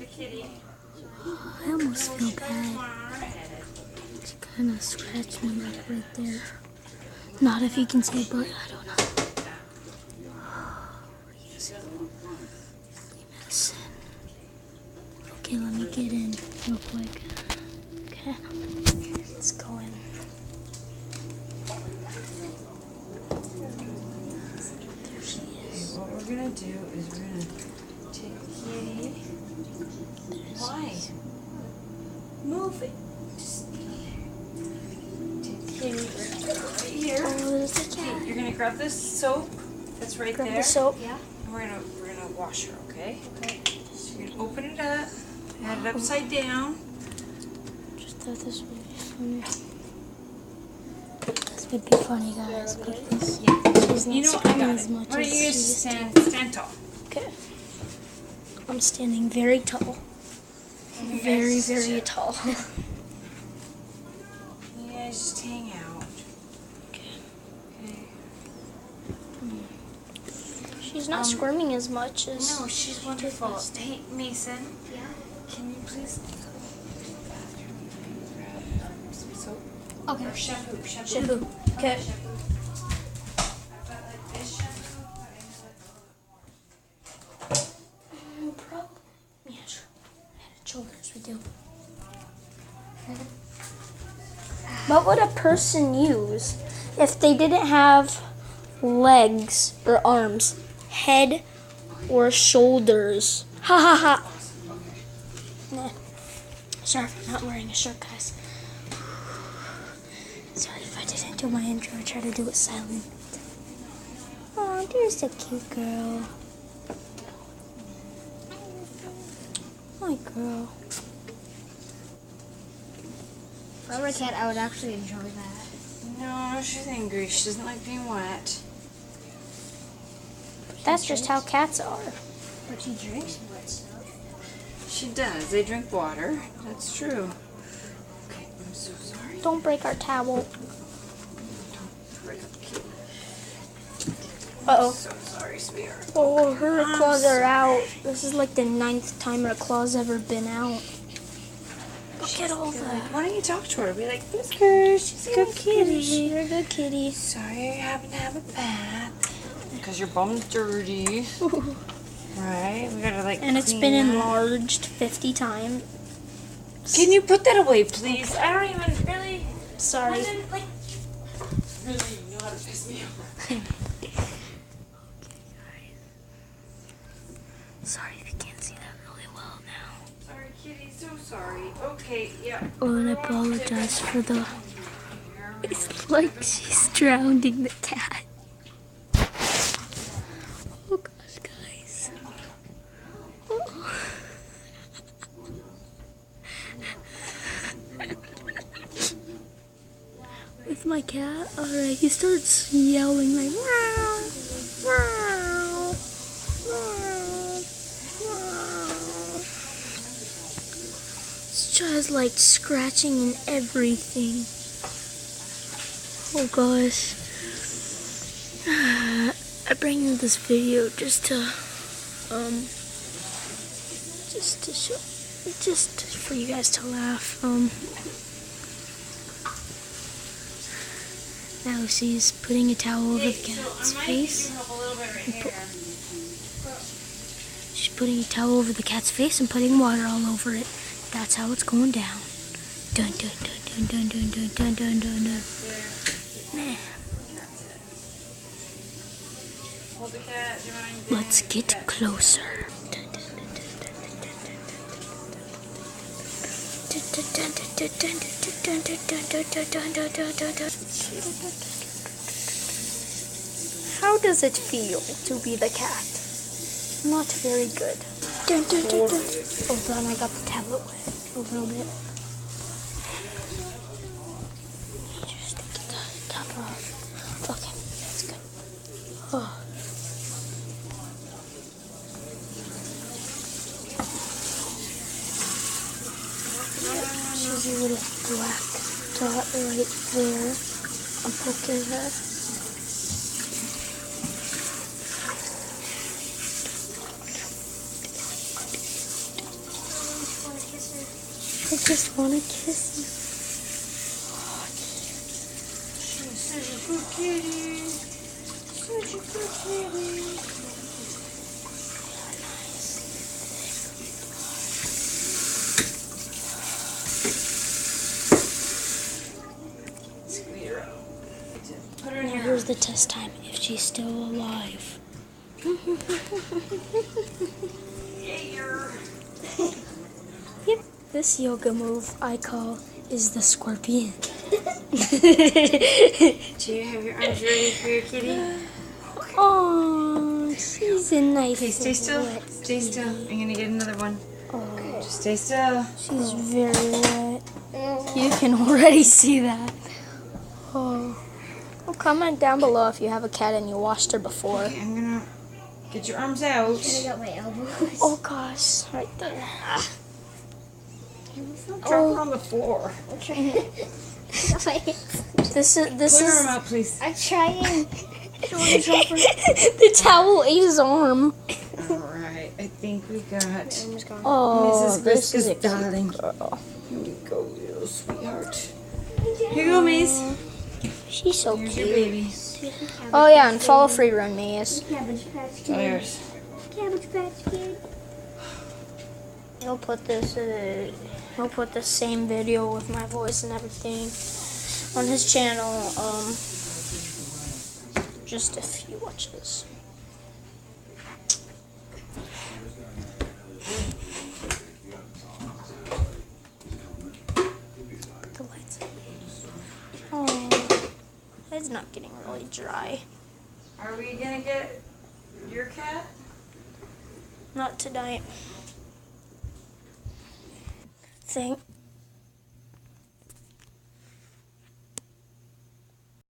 the kitty. I almost feel bad. It's kind of scratched me like right there. Not if you can see, but I don't know. Okay, let me get in real quick. Okay, let's go in. There she is. What we're gonna do is we're gonna take Kitty. Why? Move it. Just take Kitty right here. Oh, there's the cat. Okay, you're gonna grab this soap that's right Grab there. the soap. Yeah. And we're gonna wash her, okay? So you're gonna open it up, have it upside down. Just thought this would be funny. This would be funny, guys. Look at this. She's not You know what? I screaming got as it. much Why don't as you she guys used to. stand tall? Okay. I'm standing very tall. Very, very tall. You guys just hang out. Okay. Okay. She's not squirming as much as. No, she's wonderful. last Hey, Mason, Yeah. can you please go to the bathroom and grab some soap? Okay. Or shampoo. Shampoo. Okay. Probably. Yeah, sure. Head and shoulders we do. What would a person use if they didn't have legs or arms, head or shoulders? Ha ha ha. Nah. Sorry for not wearing a shirt, guys. Sorry if I didn't do my intro. I tried to do it silent. Oh, there's a cute girl. My girl. If I were a cat, I would actually enjoy that. No, she's angry. She doesn't like being wet. That's just how cats are. But she drinks wet stuff. She does. They drink water. That's true. Okay, I'm so sorry. Don't break our towel. Break up the kitty. Uh-oh. So sorry, sweetheart. Oh, her claws are out. This is like the 9th time her claws ever been out. Look at all that. Why don't you talk to her? Be like, Whisker, she's a good kitty. You're a good kitty. Sorry you're having to have a bath. Because your bum's dirty. Right? We gotta like And it's clean been that. enlarged 50 times. Can you put that away, please? I don't even really. Sorry. Like, really know how to piss me off. Sorry if you can't see that really well now. Sorry, kitty. So sorry. Okay, yeah. Oh, and I apologize for the... It's like she's drowning the cat. Oh gosh, guys. Oh. With my cat, alright, he starts yelling like meow, meow, meow, meow. This child's like scratching and everything. Oh gosh. I bring you this video just to show, just for you guys to laugh. Now she's putting a towel over the cat's face. She's putting a towel over the cat's face and putting water all over it. That's how it's going down. Dun dun dun dun dun dun dun dun dun dun. Nah. Let's get closer. How does it feel to be the cat? Not very good. Hold on, I got the tablet wet a little bit. Just get the top off. Okay, that's good. Oh. She's a little black dot right there. I'm poking her. I just want to kiss you. She's such a good kitty. Such a good kitty. Squeeze her out. Put her in Now your here's the test time. If she's still alive. Yep. This yoga move I call is the scorpion. Do you have your arms ready for your kitty? Oh, she's a nice. Okay, stay still. wet Stay still. I'm gonna get another one. Oh, Just stay still. she's very wet. You can already see that. Oh. Well, comment down below if you have a cat and you washed her before. Okay, I'm gonna get your arms out. I got my elbows. Oh gosh, right there. Drop her on the floor. This Put is her arm out, please. I'm trying. the towel ate his arm. Alright, I think we got Oh, Mrs. this is a Briscoe's darling. girl. Here we go, little sweetheart. Here you go, Maze. She's so Here's your cute. baby. Oh yeah, and follow Free Run Maze. Cabbage Patch It's Kid. all yours. Cabbage Patch Kid. We'll put this. We'll put the same video with my voice and everything on his channel. Just if you watch this. The lights. Oh, it's not getting really dry. Are we gonna get your cat? Not tonight. Thank